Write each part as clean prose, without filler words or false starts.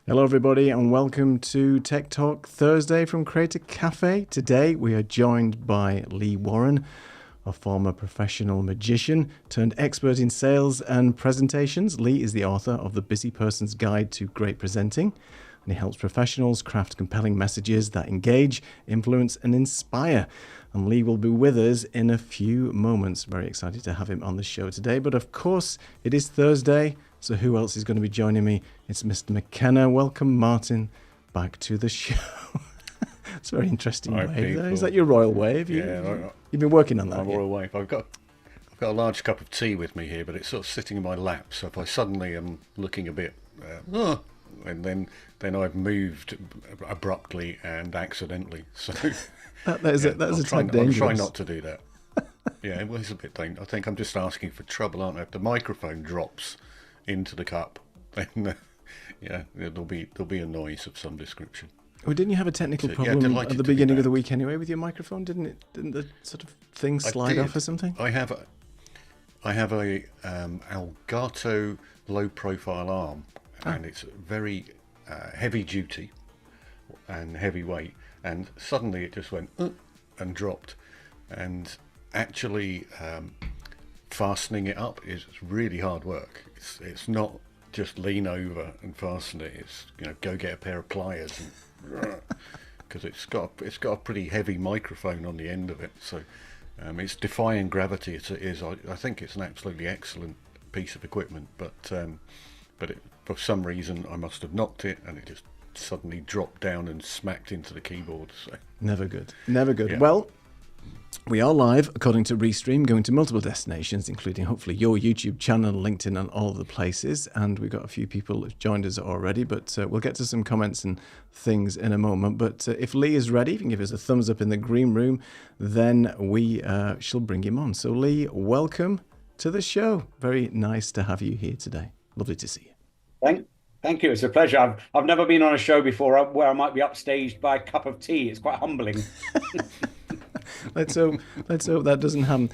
Hello everybody and welcome to Tech Talk Thursday from Creator Cafe. Today we are joined by Lee Warren, a former professional magician turned expert in sales and presentations. Lee is the author of The Busy Person's Guide to Great Presenting, and he helps professionals craft compelling messages that engage, influence and inspire. And Lee will be with us in a few moments. Very excited to have him on the show today. But of course, it is Thursday. So who else is going to be joining me? It's Mr. McKenna. Welcome, Martin, back to the show. It's a very interesting Hi, wave there. people. Is that your royal wave? You've been working on that. My royal wave. I've got a large cup of tea with me here, but it's sort of sitting in my lap. So if I suddenly am looking a bit, and then I've moved abruptly and accidentally. So that is a tad dangerous. I'll try not to do that. Yeah, it was a bit dangerous. I think I'm just asking for trouble, aren't I? If the microphone drops into the cup, then there'll be a noise of some description. Well, didn't you have a technical problem at the beginning of the week anyway with your microphone? Didn't the sort of thing slide off or something? I have a Elgato low profile arm, and it's very heavy duty and heavyweight, and suddenly it just went and dropped, and actually fastening it up is really hard work. It's not just lean over and fasten it. It's go get a pair of pliers because it's got a pretty heavy microphone on the end of it. So it's defying gravity. I think it's an absolutely excellent piece of equipment. But for some reason I must have knocked it and it just suddenly dropped down and smacked into the keyboard. So never good. Yeah. Well, we are live, according to Restream, going to multiple destinations, including hopefully your YouTube channel, LinkedIn, and all the places. And we've got a few people who've joined us already, but we'll get to some comments and things in a moment. But if Lee is ready, if you can give us a thumbs up in the green room, then we shall bring him on. So Lee, welcome to the show. Very nice to have you here today. Lovely to see you. Thank you. It's a pleasure. I've never been on a show before where I might be upstaged by a cup of tea. It's quite humbling. Let's hope that doesn't happen.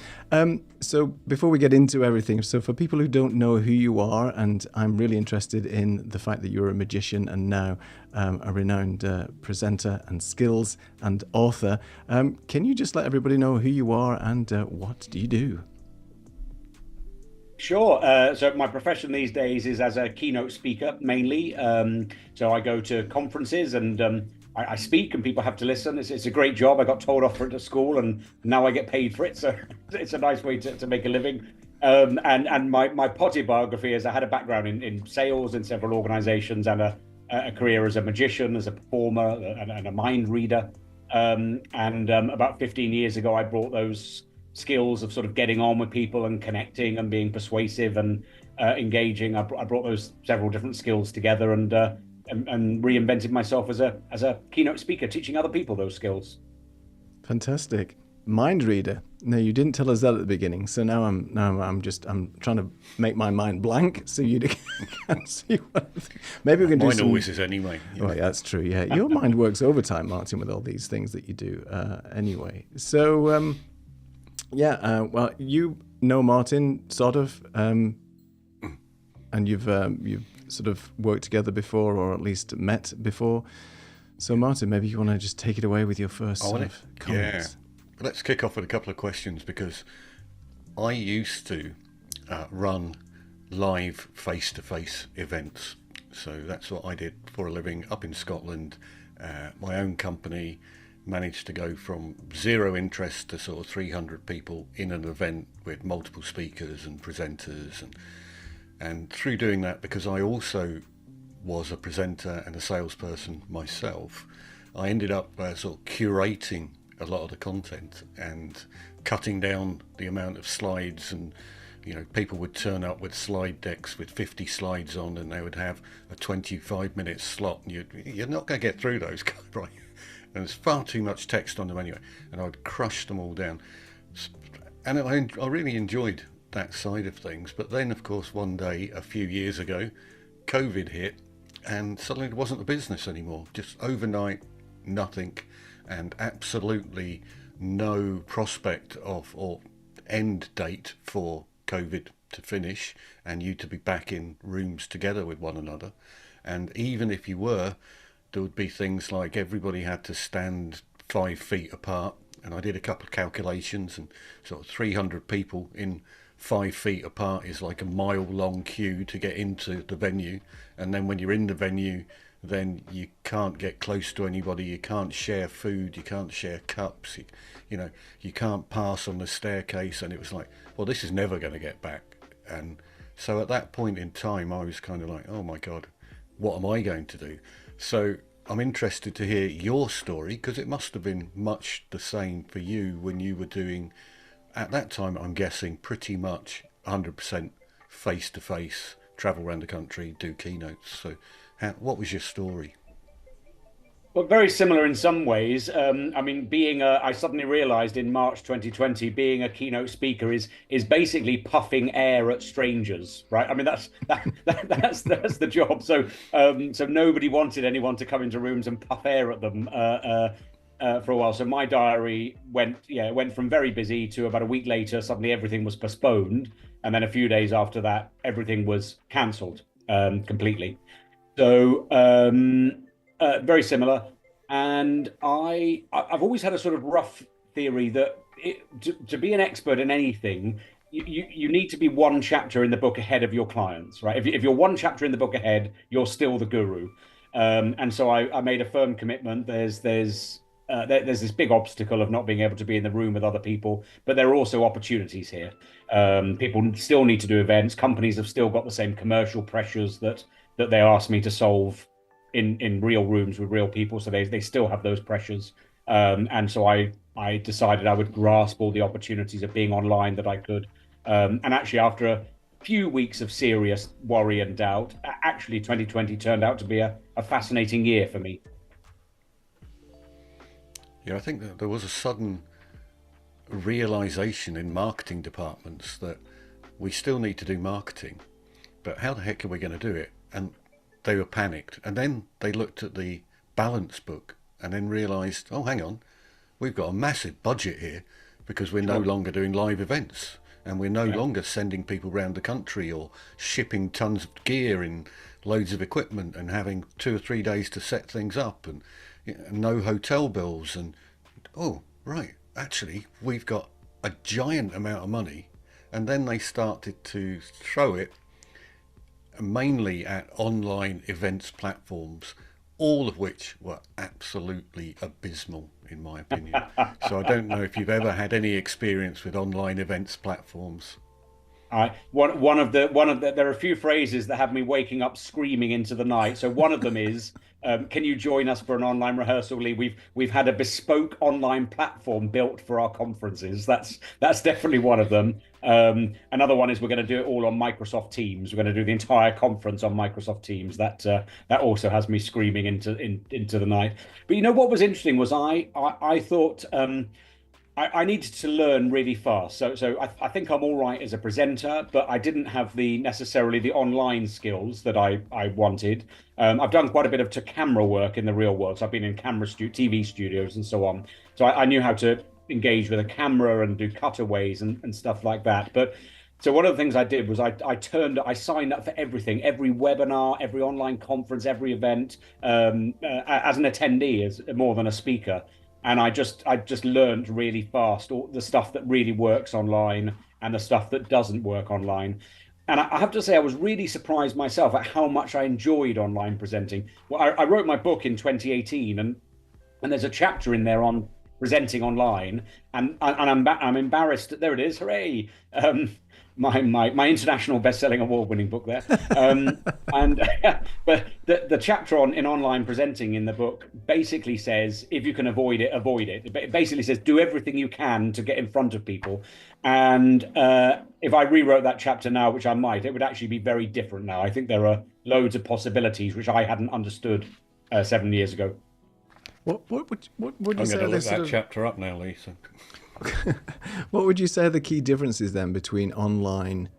So before we get into everything, so for people who don't know who you are, and I'm really interested in the fact that you're a magician and now a renowned presenter and skills and author, can you just let everybody know who you are and what do you do? Sure. So my profession these days is as a keynote speaker mainly. So I go to conferences and I speak and people have to listen. It's a great job. I got told off for it at school and now I get paid for it. So it's a nice way to make a living. And my potty biography is I had a background in sales in several organizations and a career as a magician, as a performer and a mind reader. About 15 years ago, I brought those skills of sort of getting on with people and connecting and being persuasive and engaging. I brought those several different skills together and reinvented myself as a keynote speaker, teaching other people those skills. Fantastic. Mind reader. No, you didn't tell us that at the beginning. So now I'm trying to make my mind blank so you can see what. Maybe we can do. Mine always is anyway. Oh, yeah, that's true. Yeah, your mind works overtime, Martin, with all these things that you do. Anyway, so well, you know Martin sort of, and you've sort of worked together before, or at least met before. So Martin, maybe you want to just take it away with your first comments. Yeah, let's kick off with a couple of questions, because I used to run live face-to-face events. So that's what I did for a living up in Scotland. My own company managed to go from zero interest to sort of 300 people in an event with multiple speakers and presenters, and through doing that, because I also was a presenter and a salesperson myself, I ended up sort of curating a lot of the content and cutting down the amount of slides. And people would turn up with slide decks with 50 slides on, and they would have a 25-minute slot, and you're not going to get through those, right? And there's far too much text on them anyway, and I would crush them all down. And I really enjoyed that side of things. But then, of course, one day a few years ago, COVID hit, and suddenly it wasn't a business anymore. Just overnight, nothing, and absolutely no prospect of or end date for COVID to finish and you to be back in rooms together with one another. And even if you were, there would be things like everybody had to stand 5 feet apart. And I did a couple of calculations, and sort of 300 people in 5 feet apart is like a mile-long queue to get into the venue. And then when you're in the venue, then you can't get close to anybody, you can't share food, you can't share cups, you can't pass on the staircase. And it was like, well, this is never going to get back. And so at that point in time, I was kind of like, oh my God, what am I going to do? So I'm interested to hear your story, because it must have been much the same for you when you were doing, at that time, I'm guessing, pretty much 100% face-to-face, travel around the country, do keynotes. So what was your story? Well, very similar in some ways. I mean, I suddenly realized in March 2020, being a keynote speaker is basically puffing air at strangers, right? I mean, that's the job. So nobody wanted anyone to come into rooms and puff air at them for a while. So my diary went from very busy to about a week later, suddenly everything was postponed, and then a few days after that, everything was cancelled completely. So very similar. And I've always had a sort of rough theory that to be an expert in anything, you need to be one chapter in the book ahead of your clients, right? If you're one chapter in the book ahead, you're still the guru. And so I made a firm commitment. There's this big obstacle of not being able to be in the room with other people, but there are also opportunities here. People still need to do events. Companies have still got the same commercial pressures that they asked me to solve in real rooms with real people. So they still have those pressures. And so I decided I would grasp all the opportunities of being online that I could. And actually, after a few weeks of serious worry and doubt, actually 2020 turned out to be a fascinating year for me. Yeah, I think that there was a sudden realization in marketing departments that we still need to do marketing, but how the heck are we going to do it? And they were panicked. And then they looked at the balance book and then realized, oh, hang on, we've got a massive budget here, because we're no longer doing live events, and we're no longer sending people around the country or shipping tons of gear and loads of equipment and having 2 or 3 days to set things up, and no hotel bills. And oh, right, actually, we've got a giant amount of money. And then they started to throw it mainly at online events platforms, all of which were absolutely abysmal, in my opinion. So I don't know if you've ever had any experience with online events platforms. One of the there are a few phrases that have me waking up screaming into the night. So one of them is, can you join us for an online rehearsal, Lee? We've had a bespoke online platform built for our conferences. That's definitely one of them. Another one is, we're going to do it all on Microsoft Teams. We're going to do the entire conference on Microsoft Teams. That also has me screaming into the night. But what was interesting was I thought I needed to learn really fast. So I think I'm all right as a presenter, but I didn't have necessarily the online skills that I wanted. I've done quite a bit of camera work in the real world. So I've been in TV studios and so on. So I knew how to engage with a camera and do cutaways and stuff like that. But so one of the things I did was I signed up for everything, every webinar, every online conference, every event, as an attendee, as more than a speaker. And I just learned really fast all the stuff that really works online and the stuff that doesn't work online. And I have to say, I was really surprised myself at how much I enjoyed online presenting. Well, I wrote my book in 2018, and there's a chapter in there on presenting online, and I'm embarrassed. There it is, hooray! My international best-selling award-winning book there. But the chapter in online presenting in the book basically says, if you can avoid it, avoid it. It basically says, do everything you can to get in front of people. And if I rewrote that chapter now, which I might, it would actually be very different now. I think there are loads of possibilities which I hadn't understood 7 years ago. What would you say? I'm going to look that chapter up now, Lisa. What would you say are the key differences then between online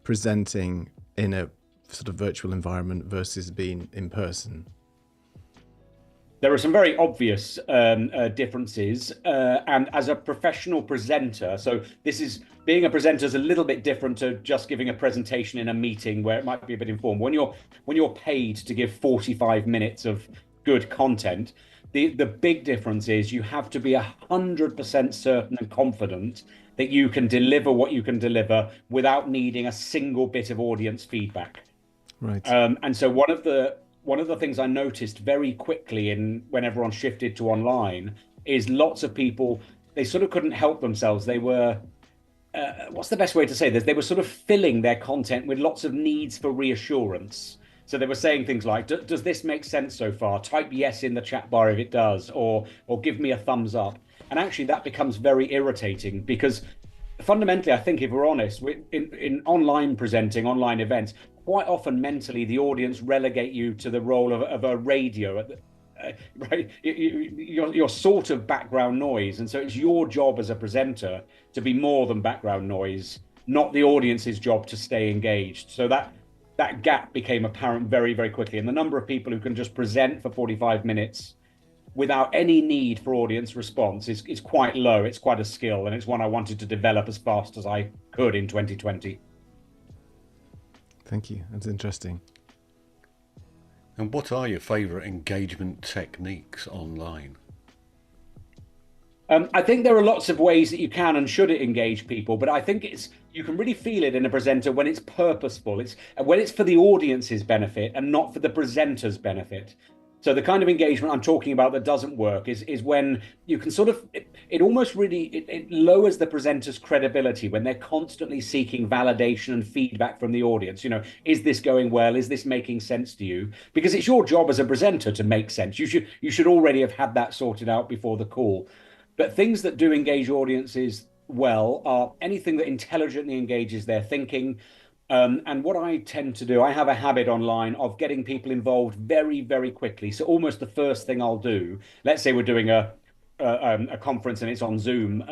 presenting in a sort of virtual environment versus being in person? There are some very obvious differences, and as a professional presenter, so this is being a presenter is a little bit different to just giving a presentation in a meeting where it might be a bit informal. When you're paid to give 45 minutes of good content, the big difference is you have to be 100% certain and confident that you can deliver what you can deliver without needing a single bit of audience feedback. Right. And so one of the things I noticed very quickly in when everyone shifted to online is lots of people, they sort of couldn't help themselves. They were what's the best way to say this? They were sort of filling their content with lots of needs for reassurance. So they were saying things like, "Does this make sense so far? Type yes in the chat bar if it does, or give me a thumbs up." And actually, that becomes very irritating because fundamentally, I think if we're honest, in online presenting, online events, quite often mentally the audience relegate you to the role of a radio. Right, you're sort of background noise, and so it's your job as a presenter to be more than background noise, not the audience's job to stay engaged. So that gap became apparent very, very quickly, and the number of people who can just present for 45 minutes without any need for audience response is quite low. It's quite a skill, and it's one I wanted to develop as fast as I could in 2020. Thank you. That's interesting. And what are your favourite engagement techniques online? I think there are lots of ways that you can and should engage people, but I think you can really feel it in a presenter when it's purposeful. It's when it's for the audience's benefit and not for the presenter's benefit. So the kind of engagement I'm talking about that doesn't work is when you can sort of, it almost really, it lowers the presenter's credibility when they're constantly seeking validation and feedback from the audience. Is this going well? Is this making sense to you? Because it's your job as a presenter to make sense. You should already have had that sorted out before the call. But things that do engage audiences well are anything that intelligently engages their thinking. And what I tend to do, I have a habit online of getting people involved very, very quickly. So almost the first thing I'll do, let's say we're doing a conference and it's on Zoom,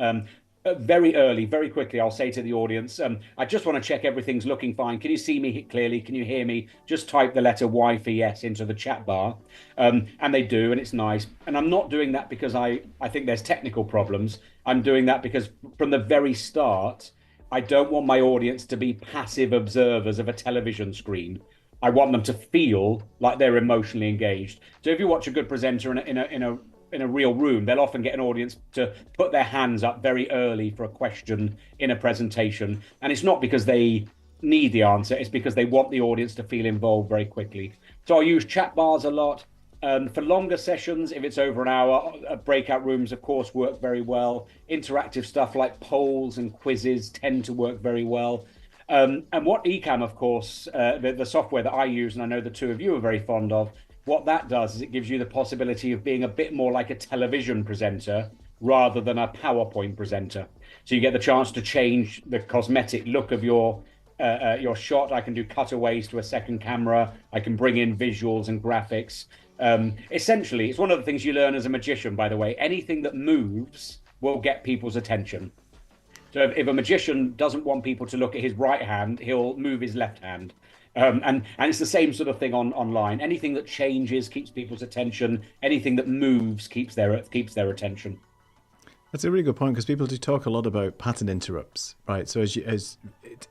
very early, very quickly, I'll say to the audience, I just want to check everything's looking fine. Can you see me clearly? Can you hear me? Just type the letter Y for yes into the chat bar. And they do, and it's nice. And I'm not doing that because I think there's technical problems. I'm doing that because from the very start, I don't want my audience to be passive observers of a television screen. I want them to feel like they're emotionally engaged. So if you watch a good presenter in a real room, they'll often get an audience to put their hands up very early for a question in a presentation. And it's not because they need the answer, it's because they want the audience to feel involved very quickly. So I'll use chat bars a lot. For longer sessions, if it's over an hour, breakout rooms, of course, work very well. Interactive stuff like polls and quizzes tend to work very well. And what Ecamm, of course, the software that I use, and I know the two of you are very fond of, what that does is it gives you the possibility of being a bit more like a television presenter rather than a PowerPoint presenter. So you get the chance to change the cosmetic look of your shot. I can do cutaways to a second camera. I can bring in visuals and graphics. Essentially, it's one of the things you learn as a magician, by the way. Anything that moves will get people's attention. So if a magician doesn't want people to look at his right hand, he'll move his left hand. And it's the same sort of thing online. Anything that changes keeps people's attention. Anything that moves keeps their attention. That's a really good point, because people do talk a lot about pattern interrupts, right? So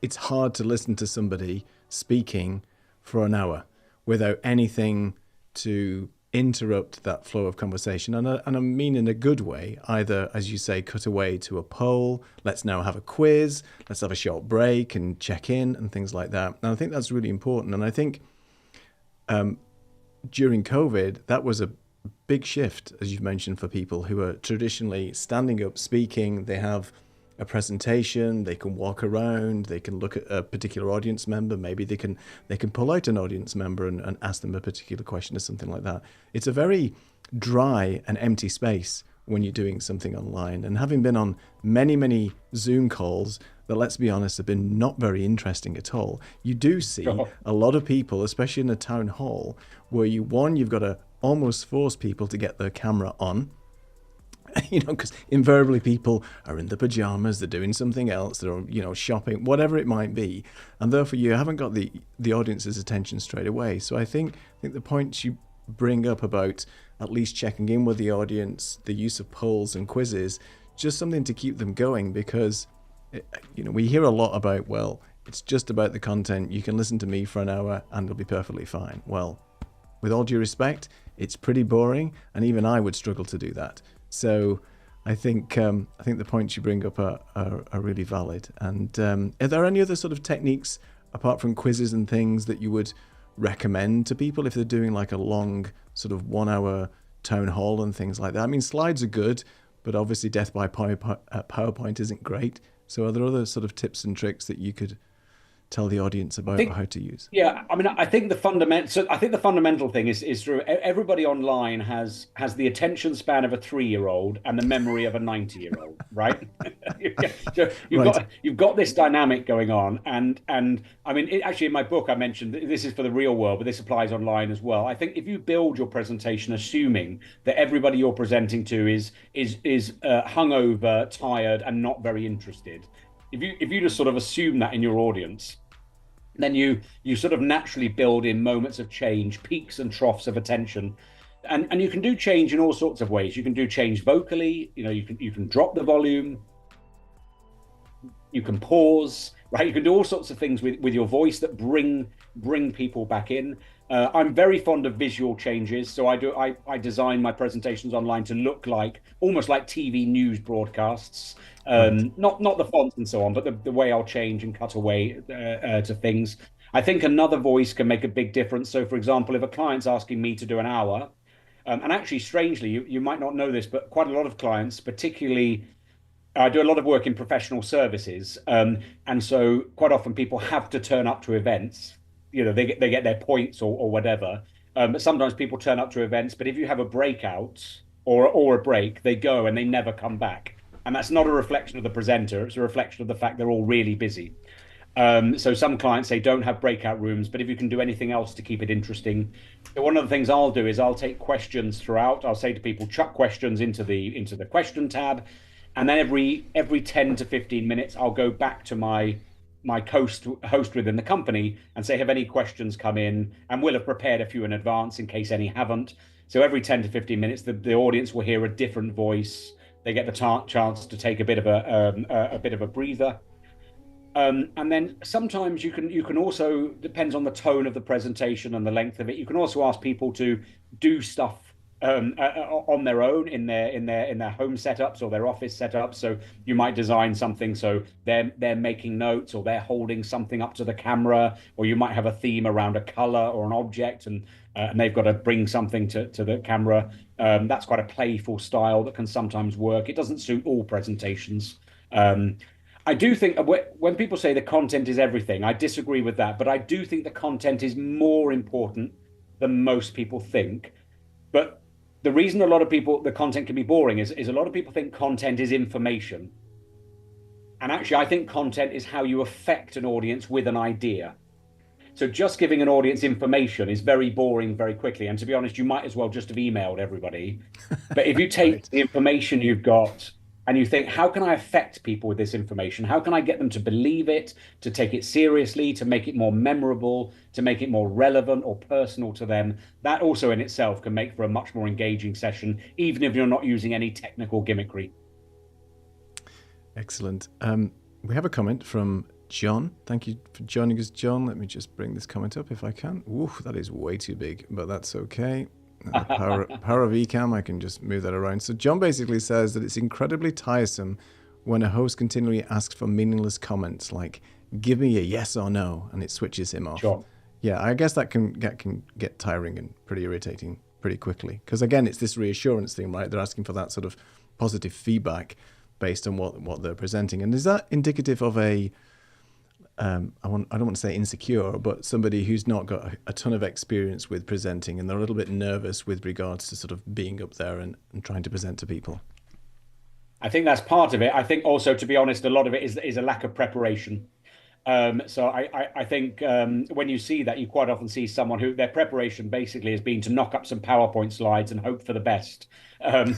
it's hard to listen to somebody speaking for an hour without anything to interrupt that flow of conversation. And I mean in a good way, either, as you say, cut away to a poll, let's now have a quiz, let's have a short break and check in and things like that. And I think that's really important. And I think during COVID, that was a big shift, as you've mentioned, for people who are traditionally standing up, speaking. They have a presentation, they can walk around, they can look at a particular audience member, maybe they can pull out an audience member and ask them a particular question or something like that. It's a very dry and empty space when you're doing something online. And having been on many Zoom calls that, let's be honest, have been not very interesting at all, you do see a lot of people, especially in a town hall, where you've got to almost force people to get their camera on. Because invariably people are in the pajamas, they're doing something else, they're, shopping, whatever it might be. And therefore you haven't got the audience's attention straight away. So I think the points you bring up about at least checking in with the audience, the use of polls and quizzes, just something to keep them going, because we hear a lot about, well, it's just about the content. You can listen to me for an hour and it'll be perfectly fine. Well, with all due respect, it's pretty boring, and even I would struggle to do that. So I think the points you bring up are really valid. And are there any other sort of techniques apart from quizzes and things that you would recommend to people if they're doing like a long sort of 1 hour town hall and things like that? I mean, slides are good, but obviously death by PowerPoint isn't great. So are there other sort of tips and tricks that you could tell the audience about how to use? Yeah, I mean, I think the fundamental thing is through everybody online has the attention span of a 3-year-old and the memory of a 90-year-old, right? So you've got this dynamic going on, and I mean, actually, in my book, I mentioned this is for the real world, but this applies online as well. I think if you build your presentation assuming that everybody you're presenting to is hungover, tired, and not very interested, if you just sort of assume that in your audience, then you sort of naturally build in moments of change, peaks and troughs of attention. And you can do change in all sorts of ways. You can do change vocally, you can drop the volume, you can pause, right? You can do all sorts of things with your voice that bring people back in. I'm very fond of visual changes, so I design my presentations online to look almost like TV news broadcasts. Not the fonts and so on, but the way I'll change and cut away to things. I think another voice can make a big difference. So, for example, if a client's asking me to do an hour, and actually, strangely, you might not know this, but quite a lot of clients, particularly, I do a lot of work in professional services, and so quite often people have to turn up to events. They get their points or whatever. But sometimes people turn up to events, but if you have a breakout or a break, they go and they never come back. And that's not a reflection of the presenter. It's a reflection of the fact they're all really busy. So some clients say don't have breakout rooms, but if you can do anything else to keep it interesting. One of the things I'll do is I'll take questions throughout. I'll say to people, chuck questions into the question tab. And then every 10 to 15 minutes, I'll go back to my host within the company and say, have any questions come in? And we'll have prepared a few in advance in case any haven't. So every 10 to 15 minutes, the audience will hear a different voice. They get the chance to take a bit of a breather. And then sometimes you can also, depends on the tone of the presentation and the length of it, you can also ask people to do stuff on their own in their home setups or their office setups. So you might design something so they're making notes, or they're holding something up to the camera, or you might have a theme around a color or an object, and they've got to bring something to the camera. That's quite a playful style that can sometimes work. It doesn't suit all presentations. I do think when people say the content is everything, I disagree with that, but I do think the content is more important than most people think. But the reason a lot of the content can be boring is a lot of people think content is information. And actually, I think content is how you affect an audience with an idea. So just giving an audience information is very boring very quickly. And to be honest, you might as well just have emailed everybody. But if you take the information you've got and you think, how can I affect people with this information? How can I get them to believe it, to take it seriously, to make it more memorable, to make it more relevant or personal to them? That also in itself can make for a much more engaging session, even if you're not using any technical gimmickry. Excellent. We have a comment from John. Thank you for joining us, John. Let me just bring this comment up if I can. Ooh, that is way too big, but that's okay. The power of Ecamm, I can just move that around. So John basically says that it's incredibly tiresome when a host continually asks for meaningless comments like, give me a yes or no, and it switches him off. Sure. Yeah, I guess that can get tiring and pretty irritating pretty quickly. Because again, it's this reassurance thing, right? They're asking for that sort of positive feedback based on what they're presenting. And is that indicative of I don't want to say insecure, but somebody who's not got a ton of experience with presenting, and they're a little bit nervous with regards to sort of being up there and trying to present to people? I think that's part of it. I think also, to be honest, a lot of it is a lack of preparation. So I think when you see that, you quite often see someone who their preparation basically has been to knock up some PowerPoint slides and hope for the best. And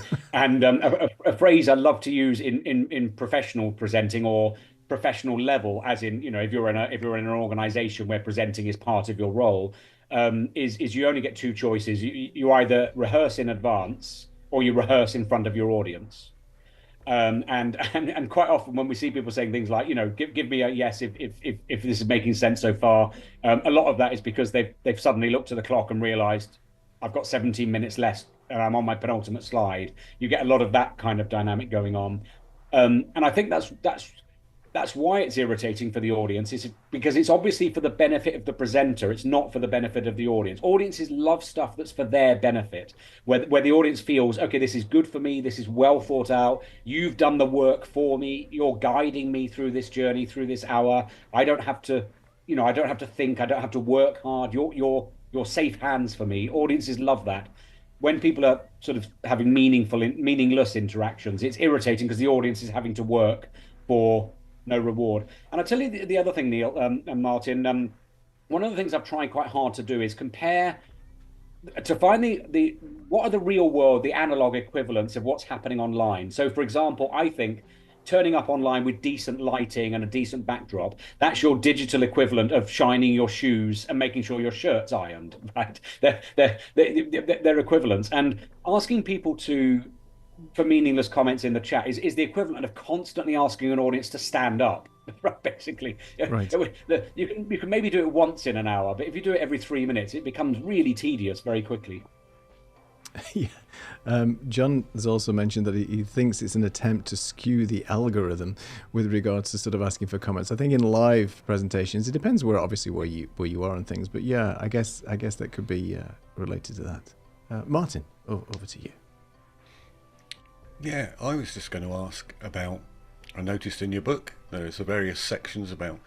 a phrase I love to use in professional presenting or professional level, as in, if you're in an organization where presenting is part of your role, is you only get two choices. You either rehearse in advance or you rehearse in front of your audience. And quite often when we see people saying things like, give me a yes if this is making sense so far, a lot of that is because they've suddenly looked at the clock and realized I've got 17 minutes left and I'm on my penultimate slide. You get a lot of that kind of dynamic going on, and I think that's why it's irritating for the audience, is because it's obviously for the benefit of the presenter. It's not for the benefit of the audience. Audiences love stuff that's for their benefit, where the audience feels, okay, this is good for me. This is well thought out. You've done the work for me. You're guiding me through this journey, through this hour. I don't have to, I don't have to think. I don't have to work hard. You're safe hands for me. Audiences love that. When people are sort of having meaningless interactions, it's irritating because the audience is having to work for no reward. And I tell you the other thing, Neil and Martin, one of the things I've tried quite hard to do is compare, to find the what are the real world, the analog equivalents of what's happening online. So, for example, I think turning up online with decent lighting and a decent backdrop, that's your digital equivalent of shining your shoes and making sure your shirt's ironed, right? They're equivalents. And asking people for meaningless comments in the chat is the equivalent of constantly asking an audience to stand up, right? Basically, right. You can maybe do it once in an hour, but if you do it every 3 minutes, it becomes really tedious very quickly. Yeah. John has also mentioned that he thinks it's an attempt to skew the algorithm with regards to sort of asking for comments. I think in live presentations, it depends where you are and things, but yeah, I guess that could be related to that. Martin, over to you. Yeah, I was just going to ask about, I noticed in your book there's various sections about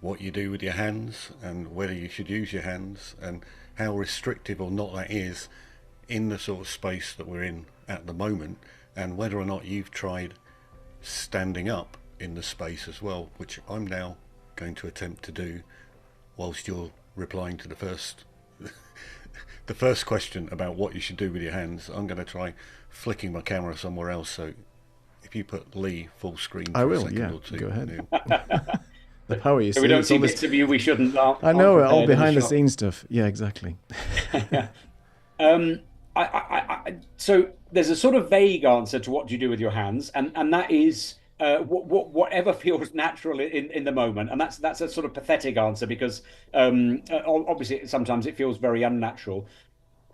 what you do with your hands and whether you should use your hands and how restrictive or not that is in the sort of space that we're in at the moment, and whether or not you've tried standing up in the space as well, which I'm now going to attempt to do whilst you're replying to the first question about what you should do with your hands. I'm going to try flicking my camera somewhere else, so if you put Lee full screen for a second or two. Go ahead. The power you see. We don't see bits of you we shouldn't laugh. I know, all behind the scenes stuff. Yeah, exactly. So there's a sort of vague answer to what do you do with your hands, and that is whatever feels natural in the moment, and that's a sort of pathetic answer because obviously sometimes it feels very unnatural.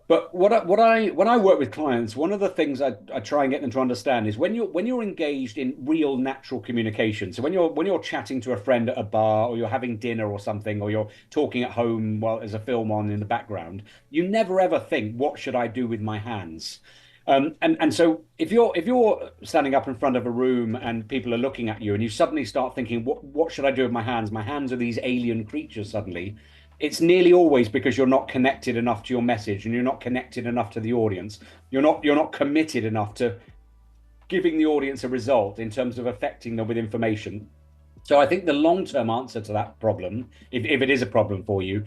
But when I work with clients, one of the things I try and get them to understand is when you're engaged in real natural communication. So when you're chatting to a friend at a bar, or you're having dinner or something, or you're talking at home while there's a film on in the background, you never ever think, what should I do with my hands? And so if you're standing up in front of a room and people are looking at you and you suddenly start thinking, what should I do with my hands? My hands are these alien creatures suddenly. It's nearly always because you're not connected enough to your message and you're not connected enough to the audience. You're not committed enough to giving the audience a result in terms of affecting them with information. So I think the long-term answer to that problem, if it is a problem for you,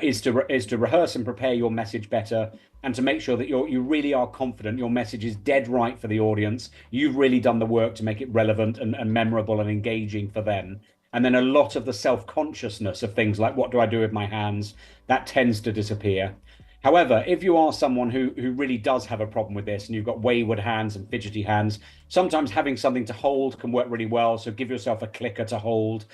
is to rehearse and prepare your message better, and to make sure that you really are confident your message is dead right for the audience. You've really done the work to make it relevant and memorable and engaging for them. And then a lot of the self-consciousness of things like, what do I do with my hands? That tends to disappear. However, if you are someone who really does have a problem with this and you've got wayward hands and fidgety hands, sometimes having something to hold can work really well. So give yourself a clicker to hold,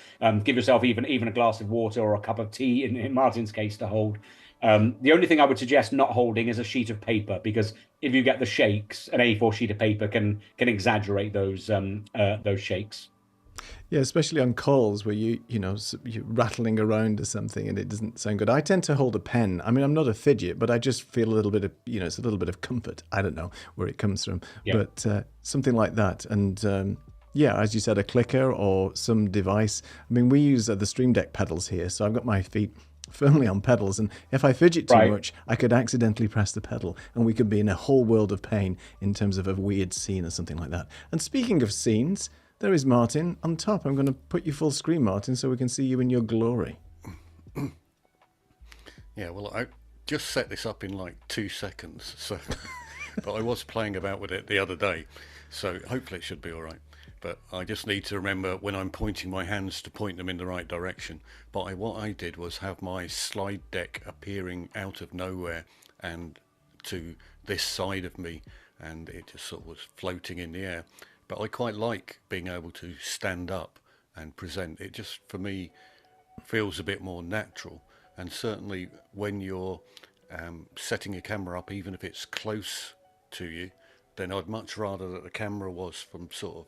give yourself even a glass of water or a cup of tea, in Martin's case, to hold. The only thing I would suggest not holding is a sheet of paper, because if you get the shakes, an A4 sheet of paper can exaggerate those shakes. Yeah, especially on calls where you're rattling around or something and it doesn't sound good. I tend to hold a pen. I mean, I'm not a fidget, but I just feel a little bit of, it's a little bit of comfort. I don't know where it comes from, but something like that. And as you said, a clicker or some device. I mean, we use the Stream Deck pedals here, so I've got my feet firmly on pedals, and if I fidget too much, I could accidentally press the pedal and we could be in a whole world of pain in terms of a weird scene or something like that. And speaking of scenes, there is Martin on top. I'm going to put you full screen, Martin, so we can see you in your glory. Yeah, well, I just set this up in like 2 seconds, so but I was playing about with it the other day, so hopefully it should be all right. but I just need to remember when I'm pointing my hands to point them in the right direction. But what I did was have my slide deck appearing out of nowhere and to this side of me, and it just sort of was floating in the air. But I quite like being able to stand up and present. It just, for me, feels a bit more natural. And certainly when you're setting a camera up, even if it's close to you, then I'd much rather that the camera was from sort of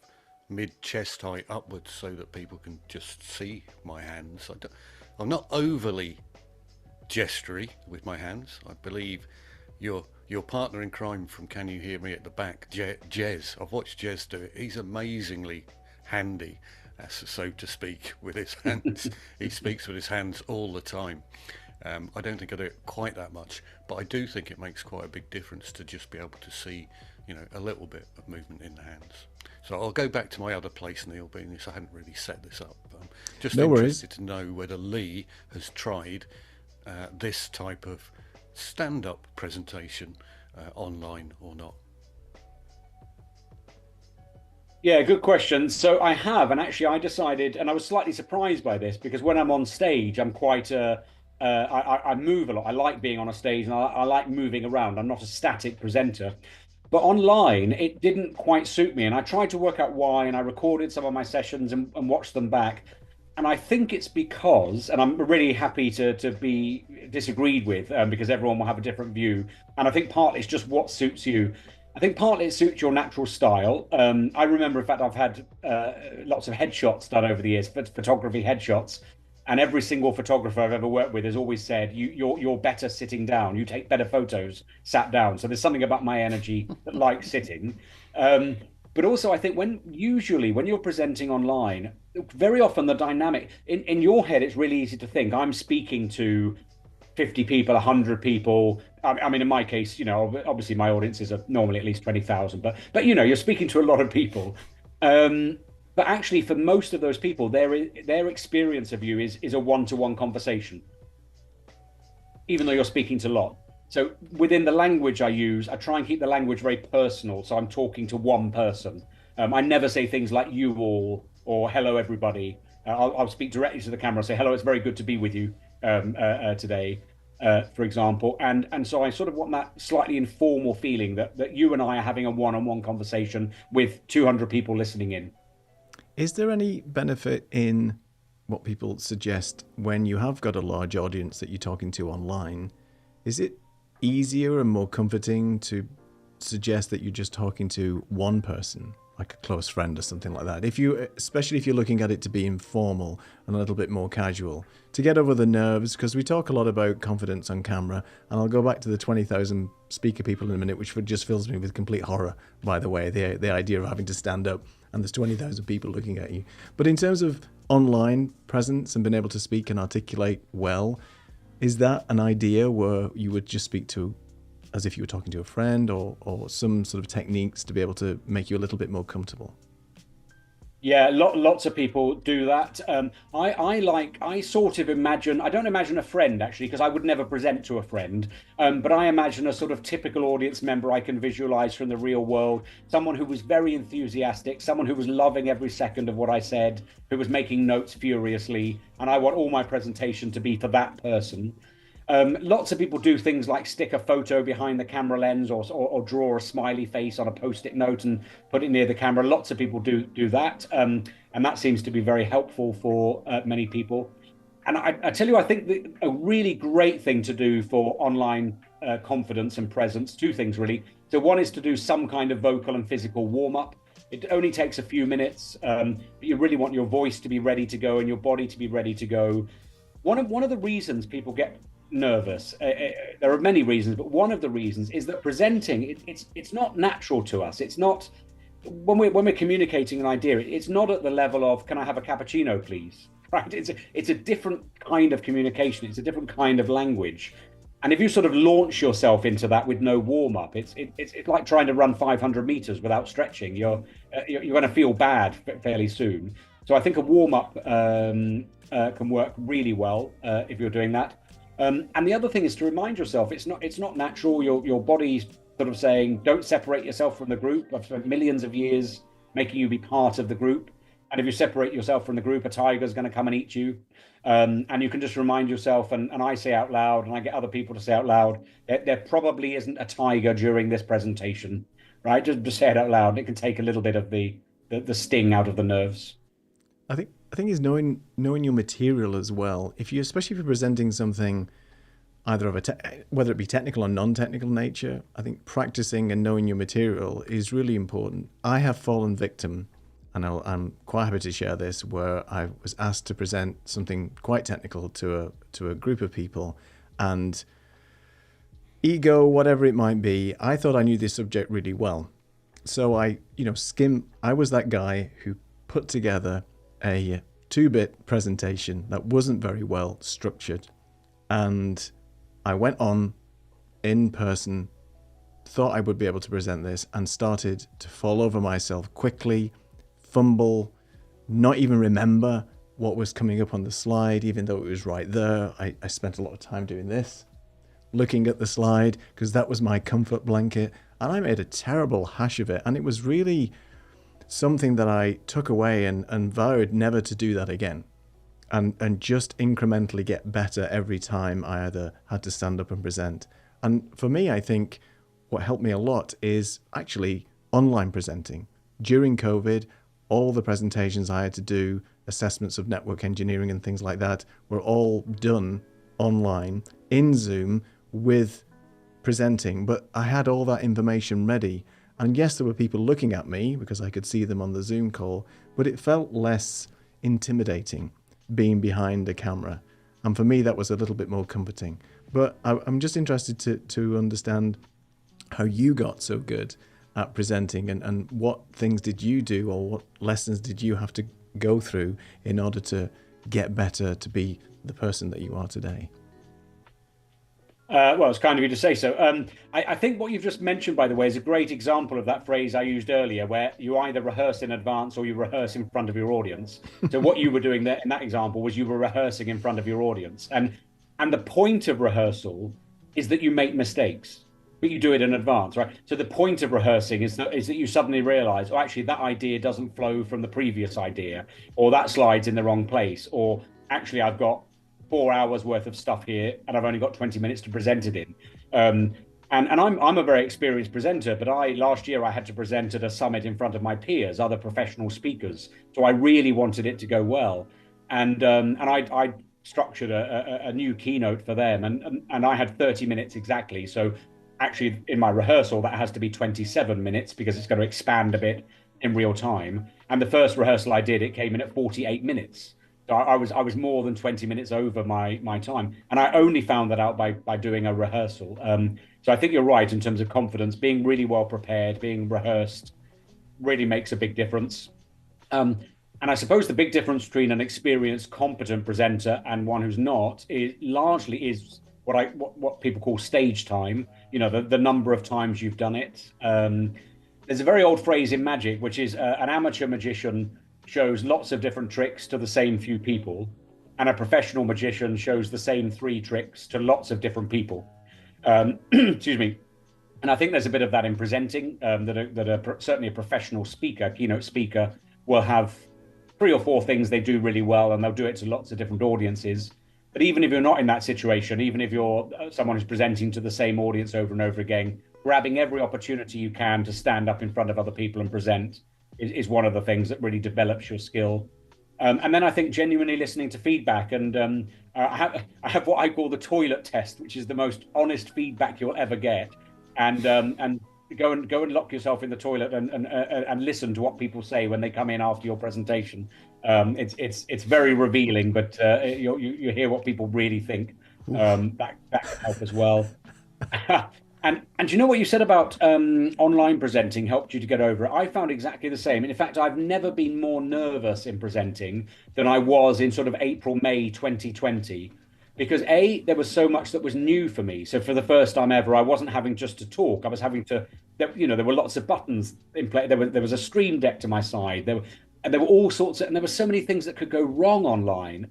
mid-chest height upwards so that people can just see my hands. I'm not overly gestury with my hands. I believe your partner in crime from Can You Hear Me at the Back, Jez, I've watched Jez do it. He's amazingly handy, so to speak, with his hands. He speaks with his hands all the time. I don't think I do it quite that much, but I do think it makes quite a big difference to just be able to see, a little bit of movement in the hands. So I'll go back to my other place, Neil, being this I hadn't really set this up. Just no interested worries. to know whether Lee has tried this type of stand-up presentation online or not. Yeah, good question. So I have, and actually I decided, and I was slightly surprised by this, because when I'm on stage, I'm quite, I move a lot. I like being on a stage, and I like moving around. I'm not a static presenter. But online, it didn't quite suit me. And I tried to work out why, and I recorded some of my sessions and watched them back. And I think it's because, and I'm really happy to be disagreed with, because everyone will have a different view. And I think partly it's just what suits you. I think partly it suits your natural style. I remember, in fact, I've had lots of headshots done over the years, photography headshots. And every single photographer I've ever worked with has always said, you're better sitting down. You take better photos sat down. So there's something about my energy that likes sitting. But also, I think when you're presenting online, very often the dynamic in your head, it's really easy to think I'm speaking to 50 people, 100 people. I mean, in my case, obviously my audiences are normally at least 20,000, but you're speaking to a lot of people. But actually, for most of those people, their experience of you is a one-to-one conversation, even though you're speaking to a lot. So within the language I use, I try and keep the language very personal. So I'm talking to one person. I never say things like you all or hello, everybody. I'll speak directly to the camera, say, hello, it's very good to be with you today, for example. And so I sort of want that slightly informal feeling that you and I are having a one-on-one conversation with 200 people listening in. Is there any benefit in what people suggest when you have got a large audience that you're talking to online? Is it easier and more comforting to suggest that you're just talking to one person, like a close friend or something like that? Especially if you're looking at it to be informal and a little bit more casual, to get over the nerves, because we talk a lot about confidence on camera, and I'll go back to the 20,000 speaker people in a minute, which just fills me with complete horror, by the way, the idea of having to stand up and there's 20,000 people looking at you. But in terms of online presence and being able to speak and articulate well, is that an idea where you would just speak to as if you were talking to a friend, or some sort of techniques to be able to make you a little bit more comfortable? Yeah, lots of people do that. I sort of imagine, I don't imagine a friend actually, because I would never present to a friend, but I imagine a sort of typical audience member I can visualize from the real world, someone who was very enthusiastic, someone who was loving every second of what I said, who was making notes furiously, and I want all my presentation to be for that person. Lots of people do things like stick a photo behind the camera lens, or draw a smiley face on a post-it note and put it near the camera. Lots of people do that, and that seems to be very helpful for many people. And I tell you, I think that a really great thing to do for online confidence and presence, two things really. So one is to do some kind of vocal and physical warm-up. It only takes a few minutes, but you really want your voice to be ready to go and your body to be ready to go. One of the reasons people get nervous, there are many reasons, but one of the reasons is that presenting, it's not natural to us. It's not, when we're communicating an idea, it's not at the level of, can I have a cappuccino please, right? It's a different kind of communication. It's a different kind of language. And if you sort of launch yourself into that with no warm-up, it's like trying to run 500 meters without stretching. You're going to feel bad fairly soon. So I think a warm-up can work really well if you're doing that. And the other thing is to remind yourself, it's not natural. Your body's sort of saying, don't separate yourself from the group. I've spent millions of years making you be part of the group. And if you separate yourself from the group, a tiger's going to come and eat you. And you can just remind yourself, and I say out loud, and I get other people to say out loud, there probably isn't a tiger during this presentation, right? Just say it out loud. It can take a little bit of the sting out of the nerves. I think is knowing your material as well. Especially if you're presenting something either of whether it be technical or non-technical nature, I think practicing and knowing your material is really important. I have fallen victim, and I'm quite happy to share this, where I was asked to present something quite technical to a group of people, and ego, whatever it might be, I thought I knew this subject really well. So I was that guy who put together a 2-bit presentation that wasn't very well structured, and I went on in person, thought I would be able to present this, and started to fall over myself quickly, fumble, not even remember what was coming up on the slide, even though it was right there. I spent a lot of time doing this, looking at the slide, because that was my comfort blanket, and I made a terrible hash of it. And it was really something that I took away and vowed never to do that again, and just incrementally get better every time I either had to stand up and present. And for me, I think what helped me a lot is actually online presenting. During COVID, all the presentations I had to do, assessments of network engineering and things like that, were all done online in Zoom with presenting. But I had all that information ready. And yes, there were people looking at me because I could see them on the Zoom call, but it felt less intimidating being behind a camera. And for me, that was a little bit more comforting. But I'm just interested to understand how you got so good at presenting, and what things did you do, or what lessons did you have to go through in order to get better to be the person that you are today? Well, it's kind of you to say so. I think what you've just mentioned, by the way, is a great example of that phrase I used earlier, where you either rehearse in advance or you rehearse in front of your audience. So what you were doing there in that example was you were rehearsing in front of your audience. And the point of rehearsal is that you make mistakes, but you do it in advance, right? So the point of rehearsing is that you suddenly realize, oh, actually, that idea doesn't flow from the previous idea, or that slide's in the wrong place, or actually, I've got 4 hours worth of stuff here and I've only got 20 minutes to present it in. And I'm a very experienced presenter, but last year I had to present at a summit in front of my peers, other professional speakers. So I really wanted it to go well. And I structured a new keynote for them, and I had 30 minutes exactly. So actually in my rehearsal, that has to be 27 minutes because it's going to expand a bit in real time. And the first rehearsal I did, it came in at 48 minutes. So I was more than 20 minutes over my time. And I only found that out by doing a rehearsal. So I think you're right in terms of confidence. Being really well prepared, being rehearsed really makes a big difference. And I suppose the big difference between an experienced, competent presenter and one who's not is largely what people call stage time. You know, the number of times you've done it. There's a very old phrase in magic, which is an amateur magician shows lots of different tricks to the same few people, and a professional magician shows the same 3 tricks to lots of different people. Excuse me. And I think there's a bit of that in presenting, certainly a professional speaker, keynote speaker, will have 3 or 4 things they do really well, and they'll do it to lots of different audiences. But even if you're not in that situation, even if you're someone who's presenting to the same audience over and over again, grabbing every opportunity you can to stand up in front of other people and present is one of the things that really develops your skill. And then I think genuinely listening to feedback. And I have what I call the toilet test, which is the most honest feedback you'll ever get. And go and lock yourself in the toilet and listen to what people say when they come in after your presentation. It's very revealing, but you hear what people really think. That can help as well. And you know what you said about online presenting helped you to get over it? I found exactly the same. And in fact, I've never been more nervous in presenting than I was in sort of April, May 2020. Because there was so much that was new for me. So for the first time ever, I wasn't having just to talk. I was having to, there were lots of buttons in play. There was a stream deck to my side. There were all sorts of, and there were so many things that could go wrong online.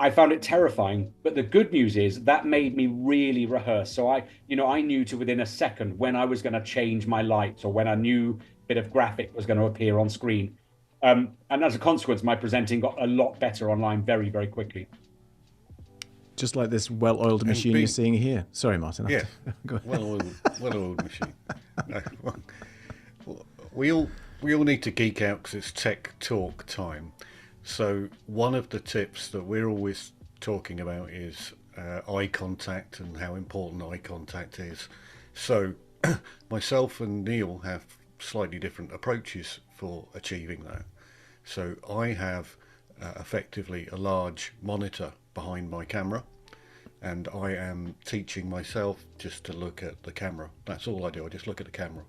I found it terrifying, but the good news is that made me really rehearse. So I knew to within a second when I was going to change my lights, or when I knew bit of graphic was going to appear on screen. And as a consequence, my presenting got a lot better online very, very quickly. Just like this well-oiled machine you're seeing here. Sorry, Martin. Yeah, go ahead. well-oiled machine. We all need to geek out because it's tech talk time. So one of the tips that we're always talking about is eye contact and how important eye contact is. So myself and Neil have slightly different approaches for achieving that. So I have effectively a large monitor behind my camera, and I am teaching myself just to look at the camera. That's all I do. I just look at the camera.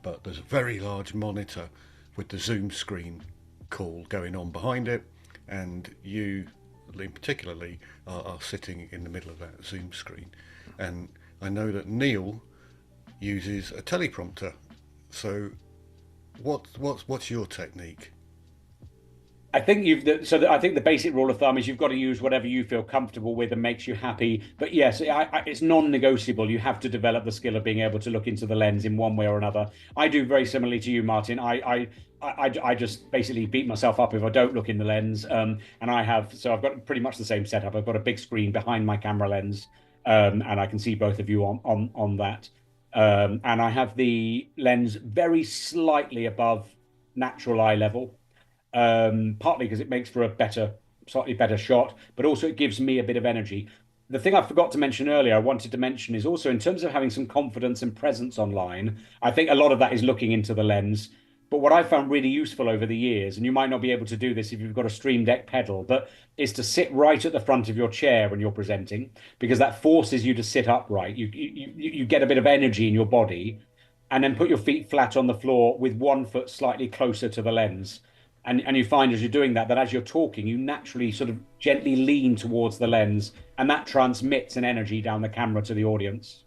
But there's a very large monitor with the Zoom screen call going on behind it, and you particularly are sitting in the middle of that Zoom screen. And I know that Neil uses a teleprompter. So what's your technique? I think I think the basic rule of thumb is you've got to use whatever you feel comfortable with and makes you happy. But yes, it's non-negotiable. You have to develop the skill of being able to look into the lens in one way or another. I do very similarly to you, Martin. I just basically beat myself up if I don't look in the lens. And I've got pretty much the same setup. I've got a big screen behind my camera lens, and I can see both of you on that. And I have the lens very slightly above natural eye level. Partly because it makes for a slightly better shot, but also it gives me a bit of energy. The thing I forgot to mention earlier, I wanted to mention, is also in terms of having some confidence and presence online. I think a lot of that is looking into the lens. But what I found really useful over the years, and you might not be able to do this if you've got a Stream Deck pedal, but is to sit right at the front of your chair when you're presenting, because that forces you to sit upright. You get a bit of energy in your body, and then put your feet flat on the floor with one foot slightly closer to the lens. And you find as you're doing that as you're talking, you naturally sort of gently lean towards the lens, and that transmits an energy down the camera to the audience.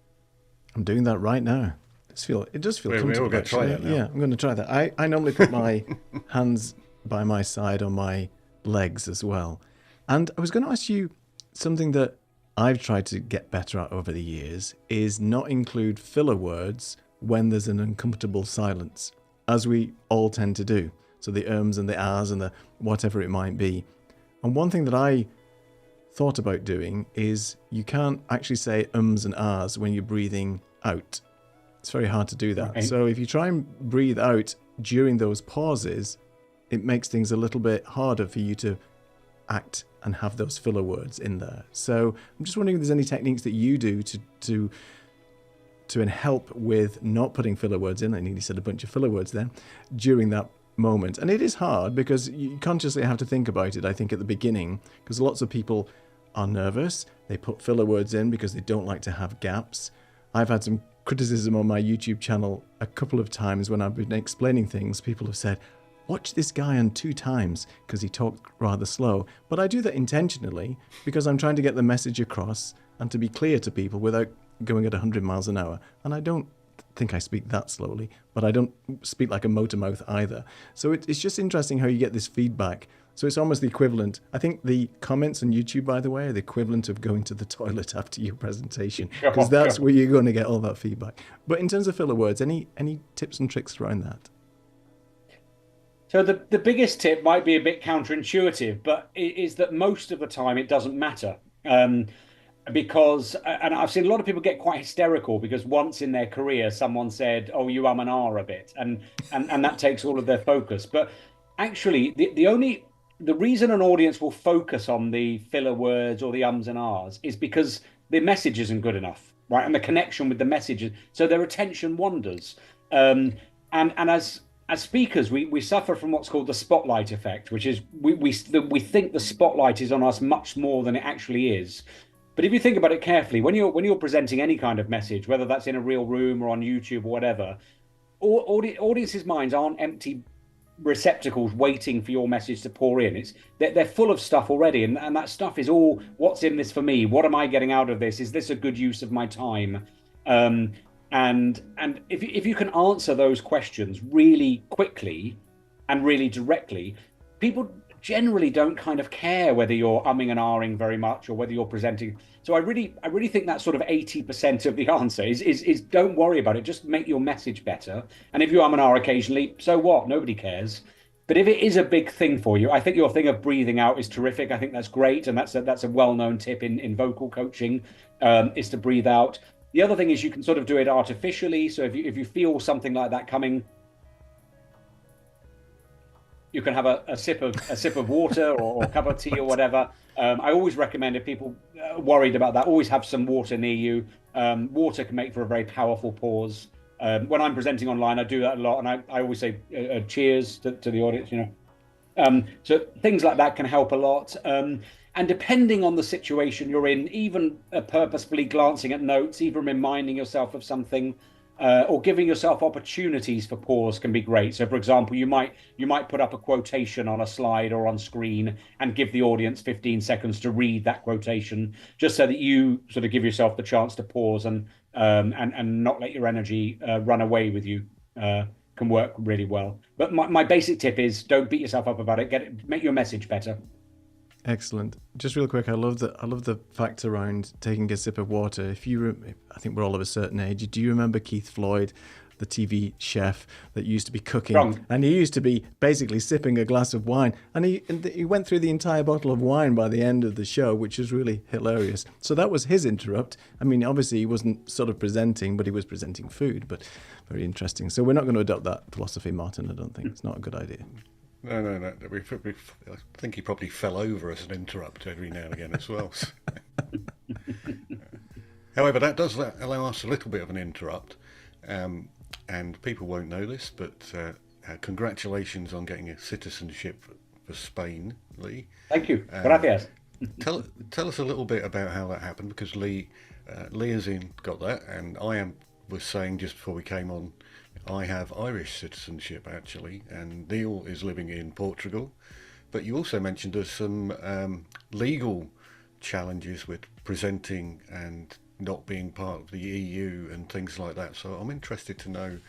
I'm doing that right now. It does feel comfortable. We're all going to try that now. Yeah, I'm going to try that. I normally put my hands by my side on my legs as well. And I was going to ask you something that I've tried to get better at over the years is not include filler words when there's an uncomfortable silence, as we all tend to do. So the ums and the ahs and the whatever it might be. And one thing that I thought about doing is you can't actually say ums and ahs when you're breathing out. It's very hard to do that. Okay. So if you try and breathe out during those pauses, it makes things a little bit harder for you to act and have those filler words in there. So I'm just wondering if there's any techniques that you do to help with not putting filler words in. I nearly said a bunch of filler words then during that moment. And it is hard because you consciously have to think about it, I think, at the beginning, because lots of people are nervous. They put filler words in because they don't like to have gaps. I've had some criticism on my YouTube channel a couple of times when I've been explaining things. People have said, watch this guy on 2 times because he talked rather slow. But I do that intentionally because I'm trying to get the message across and to be clear to people without going at 100 miles an hour. And I don't think I speak that slowly, but I don't speak like a motor mouth either. So it's just interesting how you get this feedback. So it's almost the equivalent. I think the comments on YouTube, by the way, are the equivalent of going to the toilet after your presentation, because that's where you're going to get all that feedback. But in terms of filler words, any tips and tricks around that? So the biggest tip might be a bit counterintuitive, but it is that most of the time it doesn't matter. Because, and I've seen a lot of people get quite hysterical because once in their career, someone said, oh, you and ah a bit. And that takes all of their focus. But actually, the reason an audience will focus on the filler words or the ums and ahs is because the message isn't good enough, right? And the connection with the message, so their attention wanders. And as speakers, we suffer from what's called the spotlight effect, which is we think the spotlight is on us much more than it actually is. But if you think about it carefully, when you're presenting any kind of message, whether that's in a real room or on YouTube or whatever, audiences' minds aren't empty receptacles waiting for your message to pour in. They're full of stuff already, and that stuff is all, what's in this for me? What am I getting out of this? Is this a good use of my time? And if you can answer those questions really quickly and really directly, people generally don't kind of care whether you're umming and ahhing very much or whether you're presenting. So I really think that's sort of 80% of the answer is don't worry about it. Just make your message better. And if you um and ah occasionally, so what? Nobody cares. But if it is a big thing for you, I think your thing of breathing out is terrific. I think that's great, and that's a well-known tip in vocal coaching, is to breathe out. The other thing is you can sort of do it artificially. So if you feel something like that coming, you can have a sip of water or a cup of tea or whatever. I always recommend, if people are worried about that, always have some water near you. Water can make for a very powerful pause. When I'm presenting online, I do that a lot, and I always say cheers to the audience, you know. So things like that can help a lot. And depending on the situation you're in, even purposefully glancing at notes, even reminding yourself of something, or giving yourself opportunities for pause can be great. So, for example, you might put up a quotation on a slide or on screen and give the audience 15 seconds to read that quotation, just so that you sort of give yourself the chance to pause and not let your energy run away with you. Can work really well. But my basic tip is don't beat yourself up about it. Make your message better. Excellent. Just real quick, I love the fact around taking a sip of water. I think we're all of a certain age. Do you remember Keith Floyd, the TV chef that used to be cooking? Wrong. And he used to be basically sipping a glass of wine, and he went through the entire bottle of wine by the end of the show, which was really hilarious. So that was his interrupt. I mean, obviously he wasn't sort of presenting, but he was presenting food. But very interesting. So we're not going to adopt that philosophy, Martin. I don't think it's not a good idea. No. I think he probably fell over as an interrupt every now and again as well. However, that does allow us a little bit of an interrupt, and people won't know this, but congratulations on getting a citizenship for Spain, Lee. Thank you. Gracias. Tell us a little bit about how that happened, because Lee has got that, and was saying just before we came on, I have Irish citizenship actually, and Neil is living in Portugal. But you also mentioned there's some legal challenges with presenting and not being part of the EU and things like that. So I'm interested to know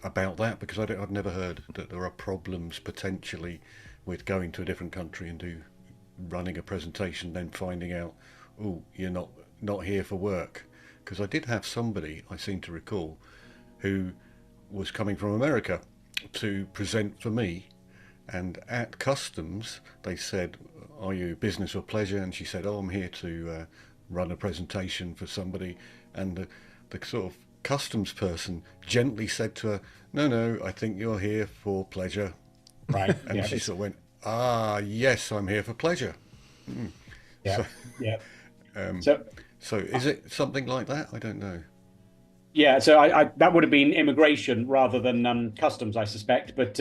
about that, because I've never heard that there are problems potentially with going to a different country and running a presentation, then finding out, oh, you're not here for work. Because I did have somebody, I seem to recall, who was coming from America to present for me, and at customs they said, are you business or pleasure? And she said, oh, I'm here to run a presentation for somebody. And the sort of customs person gently said to her, no, I think you're here for pleasure. Right. And yeah, she sort of went, yes, I'm here for pleasure. Yeah. So is it something like that? I don't know. Yeah, so I that would have been immigration rather than customs, I suspect. But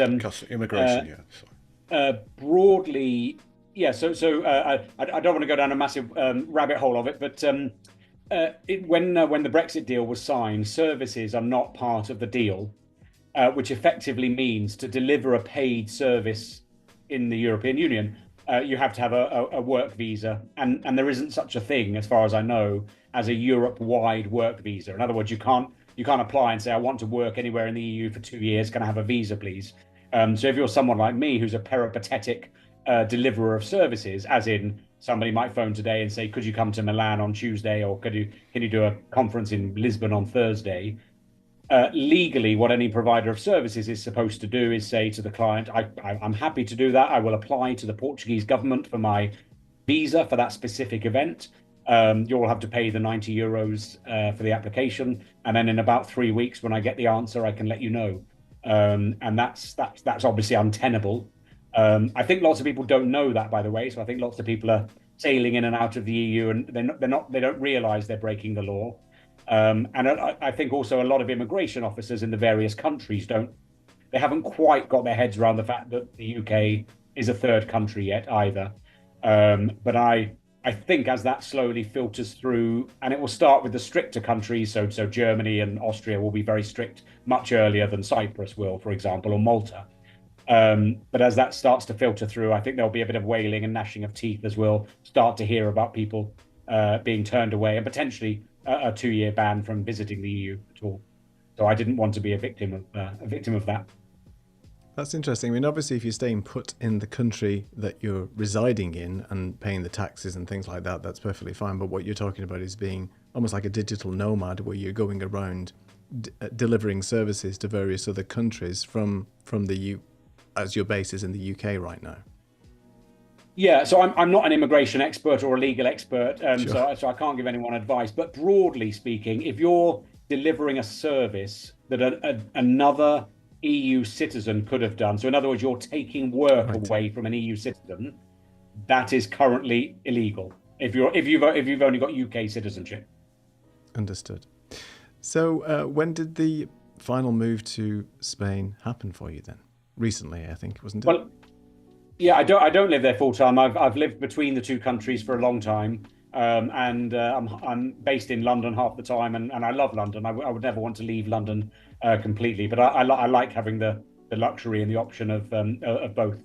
immigration, broadly, yeah. So I don't want to go down a massive rabbit hole of it, but when the Brexit deal was signed, services are not part of the deal, which effectively means to deliver a paid service in the European Union, you have to have a work visa, and there isn't such a thing, as far as I know, as a Europe-wide work visa. In other words, you can't apply and say, I want to work anywhere in the EU for 2 years. Can I have a visa, please? So if you're someone like me who's a peripatetic deliverer of services, as in somebody might phone today and say, could you come to Milan on Tuesday, or can you do a conference in Lisbon on Thursday? Legally, what any provider of services is supposed to do is say to the client, I'm happy to do that. I will apply to the Portuguese government for my visa for that specific event. You'll have to pay the 90 euros for the application, and then in about 3 weeks, when I get the answer, I can let you know. And that's obviously untenable. I think lots of people don't know that, by the way. So I think lots of people are sailing in and out of the EU, and they don't realise they're breaking the law. And I think also a lot of immigration officers in the various countries haven't quite got their heads around the fact that the UK is a third country yet either. But I think as that slowly filters through, and it will start with the stricter countries, so Germany and Austria will be very strict much earlier than Cyprus will, for example, or Malta. But as that starts to filter through, I think there'll be a bit of wailing and gnashing of teeth as we'll start to hear about people being turned away, and potentially a 2-year ban from visiting the EU at all. So I didn't want to be a victim of that. That's interesting. I mean, obviously, if you're staying put in the country that you're residing in and paying the taxes and things like that, that's perfectly fine. But what you're talking about is being almost like a digital nomad, where you're going around delivering services to various other countries from as your base is in the UK right now. Yeah, so I'm not an immigration expert or a legal expert, Sure. so I can't give anyone advice. But broadly speaking, if you're delivering a service that another EU citizen could have done, so in other words, you're taking work Right. away from an EU citizen, that is currently illegal. If you've only got UK citizenship. Understood. So when did the final move to Spain happen for you then? Recently, I think, wasn't it? Well, yeah, I don't live there full time. I've lived between the two countries for a long time, and I'm based in London half the time, and I love London. I would never want to leave London completely, but I like having the luxury and the option of both.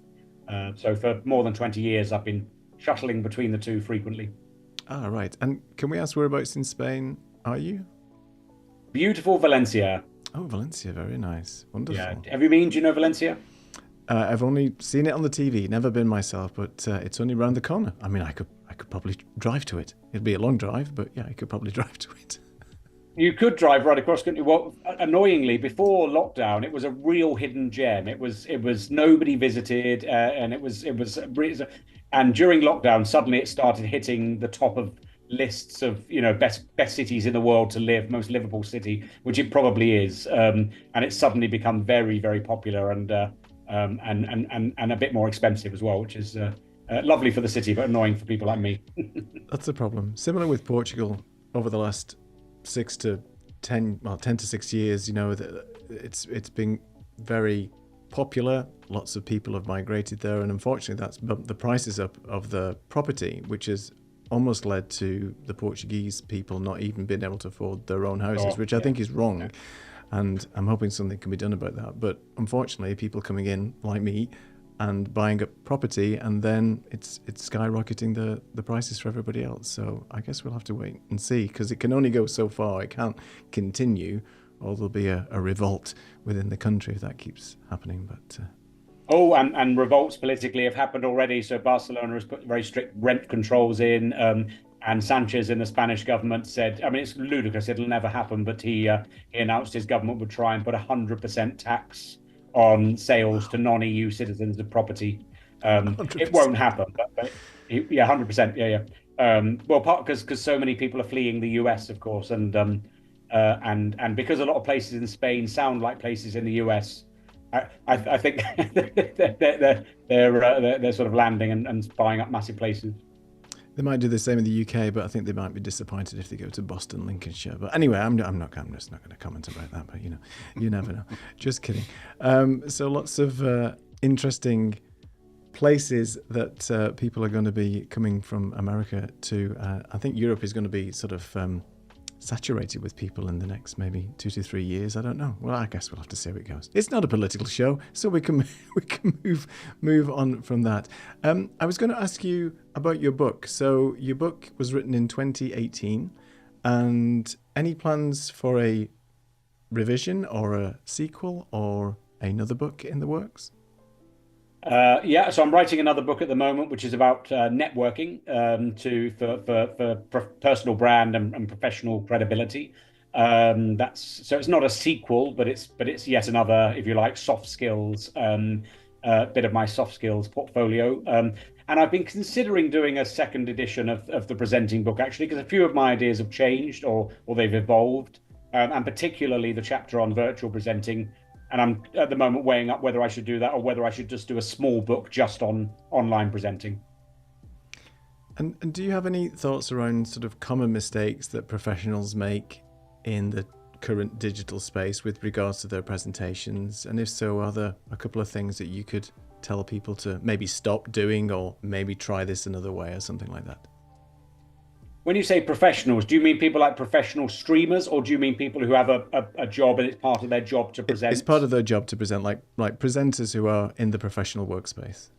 So for more than 20 years, I've been shuttling between the two frequently. Ah, right. And can we ask whereabouts in Spain are you? Beautiful Valencia. Oh, Valencia, very nice. Wonderful. Yeah. Have you been? Do you know Valencia? I've only seen it on the TV, never been myself, but it's only round the corner. I mean, I could probably drive to it. It'd be a long drive, but yeah, I could probably drive to it. You could drive right across country. Well, annoyingly, before lockdown, it was a real hidden gem. It was nobody visited, and and during lockdown, suddenly it started hitting the top of lists of best cities in the world to live, most livable city, which it probably is. And it's suddenly become very, very popular and a bit more expensive as well, which is lovely for the city, but annoying for people like me. That's the problem. Similar with Portugal over the last 10 to 6 years, it's been very popular. Lots of people have migrated there, and unfortunately that's bumped the prices up of the property, which has almost led to the Portuguese people not even being able to afford their own houses, which I think is wrong. Yeah. And I'm hoping something can be done about that. But unfortunately, people coming in like me and buying up property, and then it's skyrocketing the prices for everybody else. So I guess we'll have to wait and see, because it can only go so far. It can't continue, or there'll be a revolt within the country if that keeps happening. But Oh, and revolts politically have happened already. So Barcelona has put very strict rent controls in, and Sanchez in the Spanish government said, I mean, it's ludicrous, it'll never happen, but he announced his government would try and put 100% tax on sales to non-EU citizens of property. It won't happen, but yeah, 100%, yeah. Well, part because so many people are fleeing the US, of course, and because a lot of places in Spain sound like places in the US. I think they're sort of landing and buying up massive places. They might do the same in the UK, but I think they might be disappointed if they go to Boston, Lincolnshire. But anyway, I'm just not going to comment about that. But you never know. Just kidding. So lots of interesting places that people are going to be coming from America to. I think Europe is going to be sort of saturated with people in the next maybe 2 to 3 years. I don't know. Well, I guess we'll have to see how it goes. It's not a political show, so we can move on from that. I was going to ask you about your book. So your book was written in 2018, and any plans for a revision or a sequel or another book in the works? Yeah, so I'm writing another book at the moment, which is about networking for personal brand and professional credibility. So it's not a sequel, but it's yet another, if you like, soft skills bit of my soft skills portfolio. And I've been considering doing a second edition of the presenting book, actually, because a few of my ideas have changed or they've evolved, and particularly the chapter on virtual presenting. And I'm at the moment weighing up whether I should do that or whether I should just do a small book just on online presenting. And do you have any thoughts around sort of common mistakes that professionals make in the current digital space with regards to their presentations? And if so, are there a couple of things that you could tell people to maybe stop doing or maybe try this another way or something like that? When you say professionals, do you mean people like professional streamers, or do you mean people who have a job and it's part of their job to present? It's part of their job to present, like presenters who are in the professional workspace.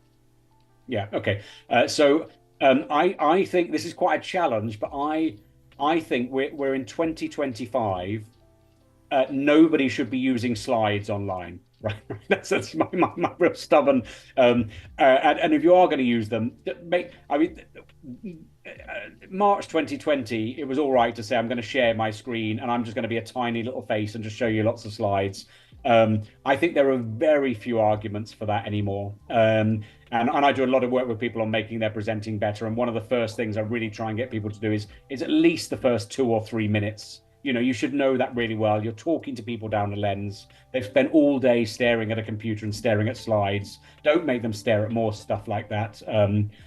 Yeah, okay. So I think this is quite a challenge, but I think we're in 2025. nobody should be using slides online. Right, that's my real stubborn. And if you are going to use them, March 2020, it was all right to say I'm going to share my screen and I'm just going to be a tiny little face and just show you lots of slides. I think there are very few arguments for that anymore. And I do a lot of work with people on making their presenting better. And one of the first things I really try and get people to do is at least the first 2 or 3 minutes. You should know that really well. You're talking to people down the lens. They've spent all day staring at a computer and staring at slides. Don't make them stare at more stuff like that.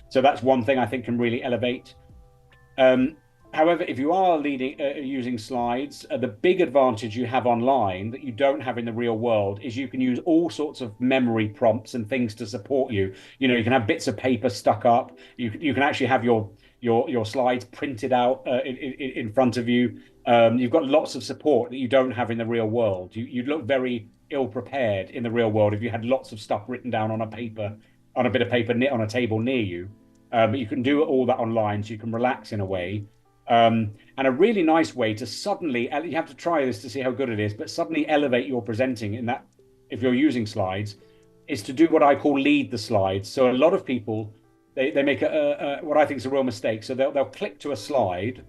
So that's one thing I think can really elevate. However, if you are using slides, the big advantage you have online that you don't have in the real world is you can use all sorts of memory prompts and things to support you. You can have bits of paper stuck up. You can actually have your slides printed out in front of you. You've got lots of support that you don't have in the real world. You'd look very ill prepared in the real world if you had lots of stuff written down on a bit of paper on a table near you. But you can do all that online, so you can relax in a way. And a really nice way to suddenly, you have to try this to see how good it is, but suddenly elevate your presenting in that, if you're using slides, is to do what I call lead the slides. So a lot of people, they make what I think is a real mistake. So they'll click to a slide,